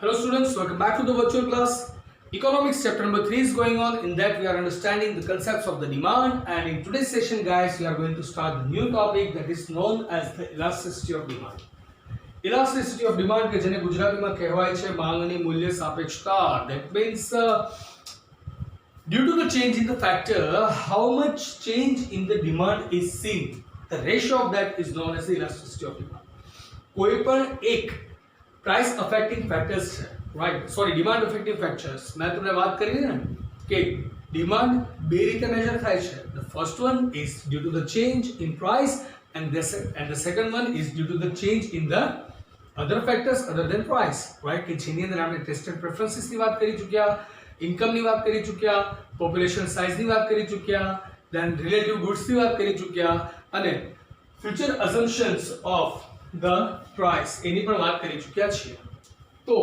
Hello students, welcome back to the virtual class. Economics chapter number 3 is going on. In that we are understanding the concepts of the demand, and in today's session guys we are going to start the new topic that is known as the elasticity of demand. Elasticity of demand કે જેને ગુજરાતીમાં કહેવાય છે માંગની મૂલ્ય સાપેક્ષતા. That means due to the change in the factor, how much change in the demand is seen. The ratio of that is known as the elasticity of demand. કોઈ પણ એક price affecting factors છે, right? Sorry, demand affecting factors. मैं तुमने बात करी ना कि demand બે રીતે measure થાય છે. The first one is due to the change in price, and the second one is due to the change in the other factors other than price, right? કે જેની અંદર આપણે tested preferences ની વાત કરી ચૂક્યા, income ની વાત કરી ચૂક્યા, population size ની વાત કરી ચૂક્યા, then relative goods ની વાત કરી ચૂક્યા, અને future assumptions of the price એની પણ વાત કરી ચૂક્યા છીએ. તો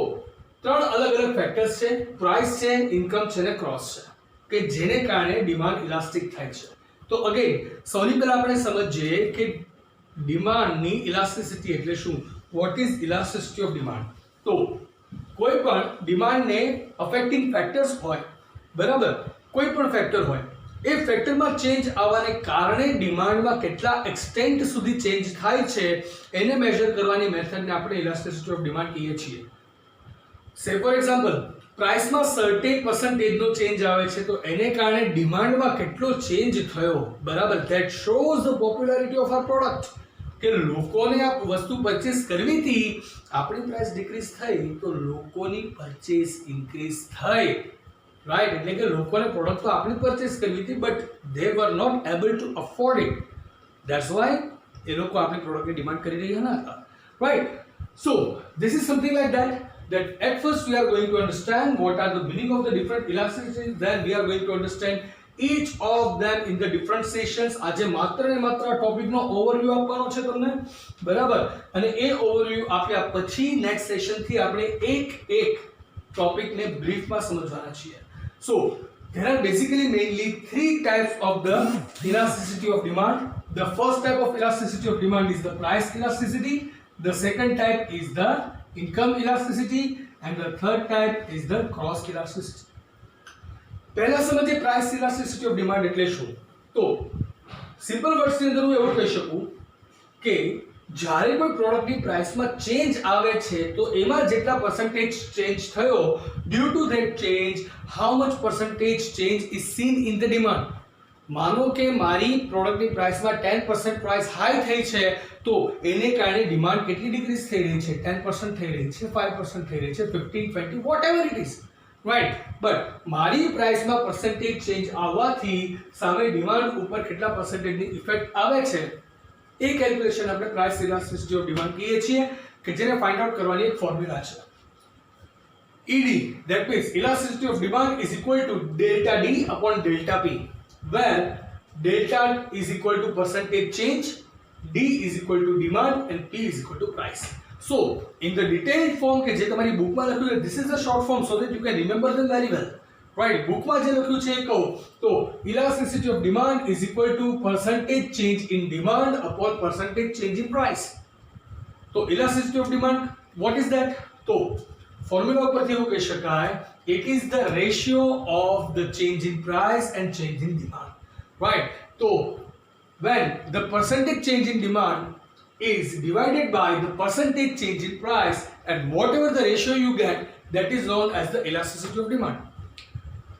ત્રણ અલગ અલગ ફેક્ટર્સ છે, પ્રાઇસ છે, ઇન્કમ છે અને ક્રોસ છે, કે જેને કારણે ડિમાન્ડ ઇલાસ્ટિક થાય છે. તો અગેન સૌથી પહેલા આપણે સમજીએ કે ડિમાન્ડની ઇલાસ્ટિસિટી એટલે શું. What is elasticity of demand? તો કોઈ પણ ડિમાન્ડને અફેક્ટિંગ ફેક્ટર્સ હોય, બરાબર, કોઈ પણ ફેક્ટર હોય, એ ફેક્ટરમાં ચેન્જ આવવાને કારણે ડિમાન્ડમાં કેટલા એક્સટેન્ટ સુધી ચેન્જ થાય છે એને મેજર કરવાની મેથડને આપણે ઇલાસ્ટિસિટી ઓફ ડિમાન્ડ કહીએ છીએ. સે ફોર એક્ઝામ્પલ, પ્રાઇસમાં સર્ટેન પર્સન્ટેજનો ચેન્જ આવે છે તો એને કારણે ડિમાન્ડમાં કેટલો ચેન્જ થયો, બરાબર. That shows the popularity of our product, કે લોકોને આ વસ્તુ પરચેસ કરવી હતી, આપણી પ્રાઇસ ડિક્રીઝ થઈ તો લોકોની પરચેસ ઇન્ક્રીઝ થઈ, રાઈટ. એટલે કે લોકોને પ્રોડક્ટ તો આપણે પરચેસ કરવી હતી but they were not able to afford it. That's why એ લોકો આપણી પ્રોડક્ટની ડિમાન્ડ કરી રહ્યા ન હતા, right. So this is something like that. That at first we are going to understand what are the meaning of the different elasticities, then we are going to understand each of them in the different sessions. આજે માત્ર ને માત્ર ટોપિકનો overview આપવાનો છે તમને, બરાબર, અને એ overview આપ્યા પછી નેક્સ્ટ સેશન થી આપણે એક એક ટોપિકને બ્રીફમાં સમજવાના છીએ. So there are basically mainly three types of the elasticity of demand. The first type of elasticity of demand is the price elasticity, the second type is the income elasticity, and the third type is the cross elasticity. પહેલા સમજીએ price elasticity of demand એટલે શું. તો simple વર્ડ્સની અંદર હું એવું કહી શકું કે જ્યારે કોઈ પ્રોડક્ટની પ્રાઇસમાં ચેન્જ આવે છે તો એમાં જેટલા પર્સન્ટેજ ચેન્જ થયો, due to that change how much percentage change is seen in the demand. માનો કે મારી પ્રોડક્ટની પ્રાઇસમાં 10% પ્રાઇસ હાઈ થઈ છે તો એને કારણે ડિમાન્ડ કેટલી ડિક્રીઝ થઈ રહી છે? 10% થઈ રહી છે, 5% થઈ રહી છે, 15, 20, whatever it is, right. But મારી પ્રાઇસમાં પર્સન્ટેજ ચેન્જ આવવાથી સામે ડિમાન્ડ ઉપર કેટલા પર્સન્ટેજની ઇફેક્ટ આવે છે એ કેલ્ક્યુલેશન આપણે પ્રાઇસ ઇલાસ્ટિસિટી ઓફ ડિમાન્ડ કહીએ છીએ, કે જેને ફાઇન્ડ આઉટ કરવાની એક ફોર્મ્યુલા છે. ED, that means elasticity of demand is equal to delta D upon delta P, where delta is equal to percentage change, D is equal to demand, and P is equal to price. So in the detailed form કે જે તમારી બુકમાં લખ્યું છે, this is the short form so that you can remember them very well, right. બુકમાં જે લખ્યું છે એ કહું તો elasticity of demand is equal to percentage change in demand upon percentage change in price. તો elasticity of demand, what is that? તો formula ઉપરથી એવું કહી શકાય, it is the ratio of the change in price and change in demand, right. તો when the percentage change in demand is divided by the percentage change in price, and whatever the ratio you get, that is known as the elasticity of demand.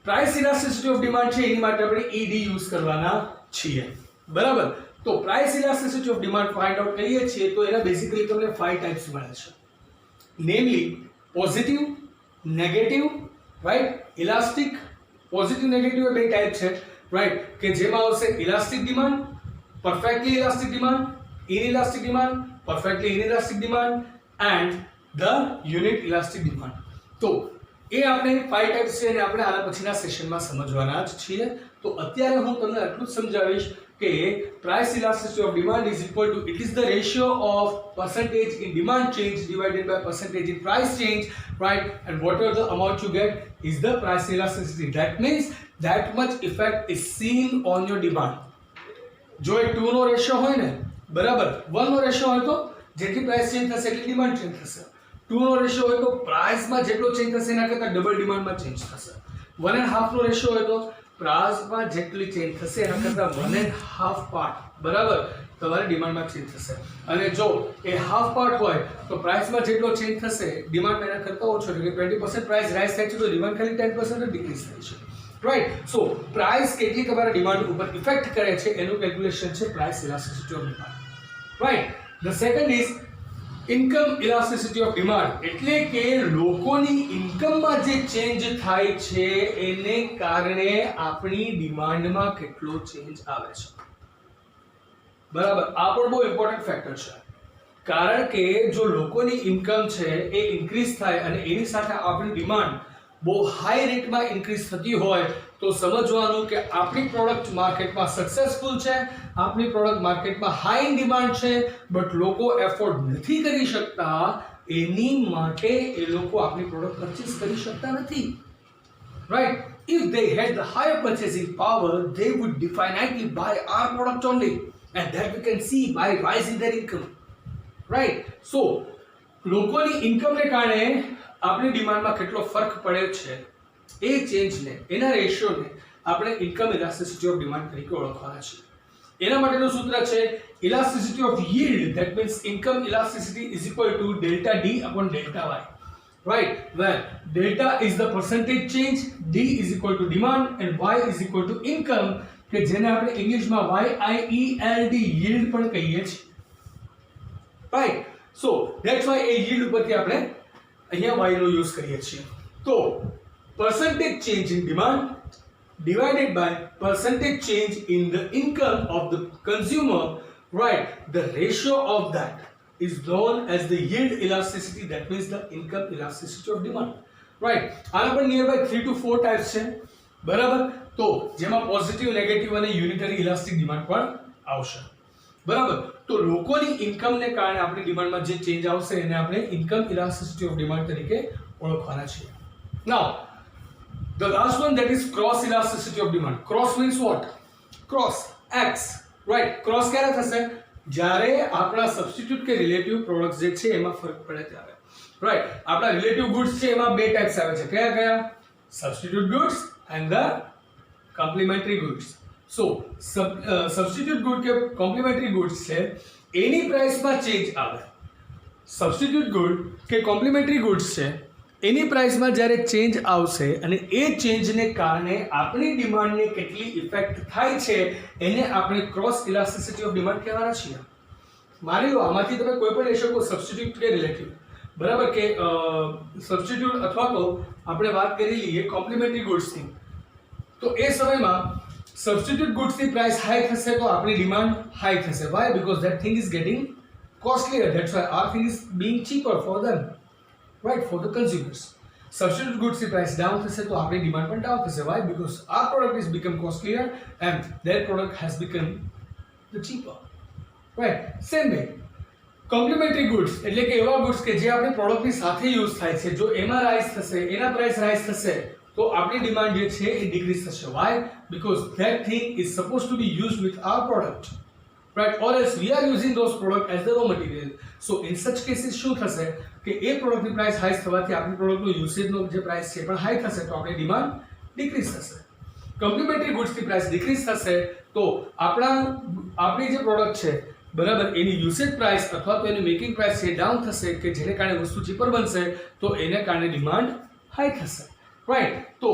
Price elasticity of demand છે એની માટે આપણે ED use કરવાના છીએ, બરાબર. તો price elasticity of demand find out કરીએ છીએ તો એના બેઝિકલી તમને 5 ટાઇપ્સ મળે છે, namely positive, negative, right, elastic. positive negative એ બે ટાઇપ છે, right, કે જેમાં આવશે elastic demand, perfectly elastic demand, inelastic demand, perfectly inelastic demand, and the unit elastic demand. તો એ આપણે 5 ટાઇપ્સ છે અને આપણે આના પછીના સેશનમાં સમજવાના જ છીએ. તો અત્યારે હું તમને આટલું જ સમજાવીશ કે price elasticity of demand is equal to, it is the ratio of percentage in demand change divided by percentage in price change, right, and whatever the amount you get is the price elasticity. That means that much effect is seen on your demand. જો એ 2 નો ratio હોય ને, બરાબર, 1 નો ratio હોય તો જેટલી price change થશે એટલી demand change થશે. 2 નો રેશિયો હોય તો પ્રાઇસમાં જેટલો ચેન્જ થશે એના કરતાં ડબલ ડિમાન્ડમાં ચેન્જ થશે. 1.5 નો રેશિયો હોય તો પ્રાઇસમાં જેટલી ચેન્જ થશે એના કરતાં 1.5 પાર્ટ બરાબર તમારે ડિમાન્ડમાં ચેન્જ થશે. અને જો એ હાફ પાર્ટ હોય તો પ્રાઇસમાં જેટલો ચેન્જ થશે ડિમાન્ડ એના કરતાં ઓછો, એટલે કે 20% પ્રાઇસ રાઇઝ થાય છે તો ડિમાન્ડ ખાલી 10% જ ડિક્રીઝ થાય છે. રાઈટ. સો પ્રાઇસ કેટલી તમારા ડિમાન્ડ ઉપર ઇફેક્ટ કરે છે એનું કેલ્ક્યુલેશન છે price elasticity of demand. Right. The second is income elasticity of demand, એટલે કે લોકોની ઇન્કમમાં જે ચેન્જ થાય છે એને કારણે આપણી ડિમાન્ડમાં કેટલો ચેન્જ આવે છે. બરાબર. આ પણ બહુ ઇમ્પોર્ટન્ટ ફેક્ટર છે, કારણ કે જો લોકોની ઇન્કમ છે એ ઇન્ક્રીઝ થાય અને એની સાથે આપણી ડિમાન્ડ બહુ હાઈ રેટમાં ઇન્ક્રીઝ થતી હોય તો સમજવાનું કે આપણી પ્રોડક્ટ માર્કેટમાં સક્સેસફુલ છે, આપણી પ્રોડક્ટ માર્કેટમાં હાઈ ડિમાન્ડ છે, બટ લોકો એફોર્ડ નથી કરી શકતા, એની માટે એ લોકો આપણી પ્રોડક્ટ પરચેસ કરી શકતા નથી. Right. If they had the higher purchasing power, they would definitely buy our product only, and that we can see by rising their income. Right. So લોકોની ઇન્કમને કારણે આપણી ડિમાન્ડમાં કેટલો ફરક પડે છે એ ચેન્જને, એના રેશિયોને આપણે ઇન્કમ ઇલાસ્ટિસિટી ઓફ ડિમાન્ડ તરીકે ઓળખવાના છે. એના માટેનું સૂત્ર છે elasticity of yield, that means income elasticity is equal to delta D upon delta Y. Right, where delta is the percentage change, D is equal to demand and Y is equal to income, કે જેને આપણે ઇંગ્લિશમાં YIELD yield પણ કહીએ છીએ. Right. So that's why A yield ઉપરથી આપણે અહીંયા y નો યુઝ કરીએ છીએ. તો percentage change in demand divided by percentage change in the income of the consumer, right, the ratio of that is known as the yield elasticity, that means the income elasticity of demand. Right. આના પર nearby 3 to 4 types છે બરાબર. તો જેમાં positive, negative અને unitary elastic demand પણ આવશે બરાબર. તો લોકોની ઇન્કમને કારણે આપણી ડિમાન્ડમાં જે ચેન્જ આવશે એને આપણે ઇન્કમ ઇલાસ્ટિસિટી ઓફ ડિમાન્ડ તરીકે ઓળખવાના છીએ. નાઉ the last one, that is cross elasticity of demand. Cross means what? Cross x. Right. Cross ક્યારે થશે? જ્યારે આપણા સબસ્ટિટ્યુટ કે રિલેટિવ પ્રોડક્ટ્સ જે છે એમાં ફરક પડે ત્યારે. રાઈટ. આપણા રિલેટિવ ગુડ્સ છે એમાં બે ટાઈપ્સ આવે છે. કયા કયા? Substitute goods and the complimentary goods. So substitute good કે કોમ્પ્લિમેન્ટરી ગુડ્સ છે એની પ્રાઇસમાં ચેન્જ આવે. સબસ્ટિટ્યુટ ગુડ કે કોમ્પ્લિમેન્ટરી ગુડ્સ છે એની પ્રાઇસમાં જ્યારે ચેન્જ આવશે અને એ ચેન્જને કારણે આપણી ડિમાન્ડને કેટલી ઇફેક્ટ થાય છે એને આપણે ક્રોસ ઇલાસ્ટિસિટી ઓફ ડિમાન્ડ કહેવાના છીએ. માની લો આમાંથી તમે કોઈ પણ લઈ શકો, સબસ્ટિટ્યુટ કે રિલેટિવ બરાબર, કે સબસ્ટિટ્યુટ અથવા તો આપણે વાત કરી લઈએ કોમ્પ્લિમેન્ટરી ગુડ્સની. તો એ સમયમાં substitute goods ની price high થશે તો આપણી demand high થશે. Why? Because that thing is getting costlier. That's why our thing is being cheaper for them, right, for the consumers. Substitute goods ની price down થશે તો આપણી demand પણ down થશે. Why? Because our product is become costlier and their product has become the cheaper. Right. Same way complimentary goods એટલે કે એવા goods કે જે આપણી પ્રોડક્ટની સાથે યુઝ થાય છે, જો એમાં રાઇઝ થશે, એના પ્રાઇસ રાઇઝ થશે તો આપણી ડિમાન્ડ જે છે એ ડિક્રીઝ થશે. Why? Because that thing is suppose to be used with our product, right, or else we are using those product as the raw material. So in such cases શું થશે કે એ પ્રોડક્ટની પ્રાઇસ હાઈ થવાથી આપણી પ્રોડક્ટનો યુસેજનો જે price છે પણ high થશે તો આપણી ડિમાન્ડ ડિક્રીઝ થશે. કોમ્પ્લિમેન્ટરી ગુડ્સની પ્રાઇસ ડિક્રીઝ થશે તો આપણી જે પ્રોડક્ટ છે બરાબર એની યુસેજ પ્રાઇસ અથવા તો એની મેકિંગ પ્રાઇસ છે ડાઉન થશે, કે જેને કારણે વસ્તુ ચીપર બનશે તો એને કારણે ડિમાન્ડ હાઈ થશે. રાઈટ. તો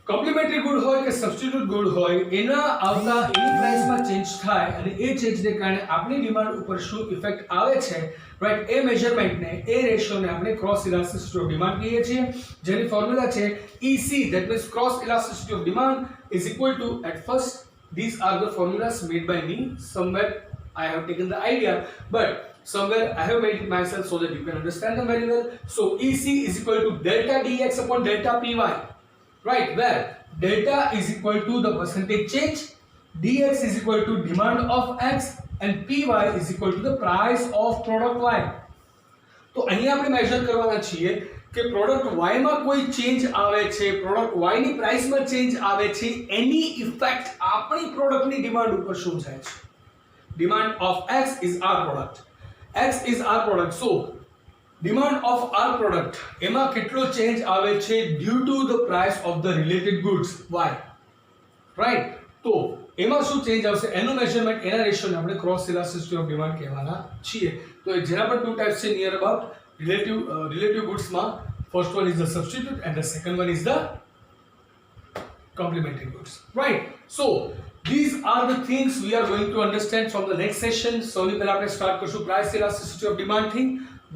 કોમ્પ્લિમેન્ટરી ગુડ હોય કે સબસ્ટિટ્યુટ ગુડ હોય એના આવતા એની પ્રાઇસમાં ચેન્જ થાય અને એ ચેન્જને કારણે આપણી ડિમાન્ડ ઉપર શું ઇફેક્ટ આવે છે, રાઈટ, એ મેઝરમેન્ટને, એ રેશિયોને આપણે ક્રોસ ઇલાસ્ટિસિટી ઓફ ડિમાન્ડ કહીએ છીએ, જેની ફોર્મ્યુલા છે EC, that means cross elasticity of demand is equal to, at first these are the formulas made by me, somewhere I have taken the idea, but somewhere I have made it myself so that you can understand them very well. So EC is equal to delta dx upon delta py, right, where delta is equal to the percentage change, dx is equal to demand of x and py is equal to the price of product y. તો અહીંયા આપણે measure કરવાના છીએ કે product y માં કોઈ change આવે છે, પ્રોડક્ટ y ની પ્રાઇસમાં ચેન્જ આવે છે, એની ઇફેક્ટ આપણી પ્રોડક્ટની ડિમાન્ડ ઉપર શું થાય છે. Demand of x is our product. X is our product. So demand of our product એમાં કેટલો ચેન્જ આવે છે due to the price of the related goods why right તો એમાં શું ચેન્જ આવશે એનું મેઝરમેન્ટ એના રેશિયોને આપણે ક્રોસ ઇલાસ્ટિસિટી ઓફ ડિમાન્ડ કહેવાના છીએ તો જેના પણ ટુ ટાઈપ્સ છે નિયર અબાઉટ રિલેટિવ ગુડ્સમાં first one is the substitute and the second one is the complementary goods right so these are the things we are going to understand from the next session સૌથી પહેલા આપણે start કરશું price elasticity of demand થી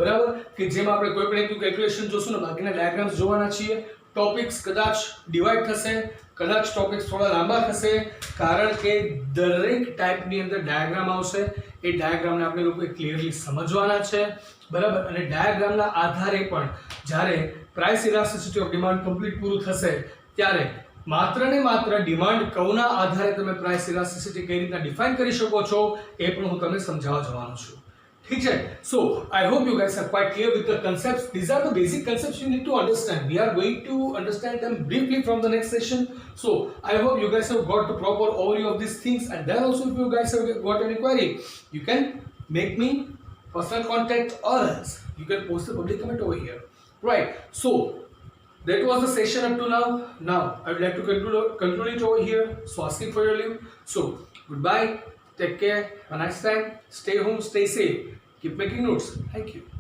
બરાબર કે જેમાં આપણે કોઈ પણ એક કેલ્ક્યુલેશન જોશું ને બાકીના ડાયાગ્રામ્સ જોવાના છીએ ટોપિક્સ કદાચ ડિવાઈડ થશે કદાચ ટોપિક્સ થોડા લાંબા થશે કારણ કે દરેક ટાઈપની અંદર ડાયાગ્રામ આવશે એ ડાયાગ્રામને આપણે લોકોએ ક્લિયરલી સમજવાના છે બરાબર અને ડાયાગ્રામના આધારે પણ જ્યારે price elasticity of demand complete પૂરું થશે ત્યારે માત્ર ને માત્ર ડિમાન્ડ કર્વના આધારે તમે પ્રાઇસ ઇલાસ્ટિસિટી કઈ રીતના ડિફાઇન કરી શકો છો એ પણ હું તમને સમજાવવા જવાનો છું ઠીક છે so I hope you guys are quite clear with the concepts these are the basic concepts you need to understand we are going to understand them briefly from the next session so I hope you guys have got the proper overview of these things and then also if you guys have got any query you can make me personal contact or else you can post a public comment over here right so that was the session up to now. Now, I would like to conclude it over here. So, asking for your leave. So, goodbye. Take care. Have a nice time. Stay home. Stay safe. Keep making notes. Thank you.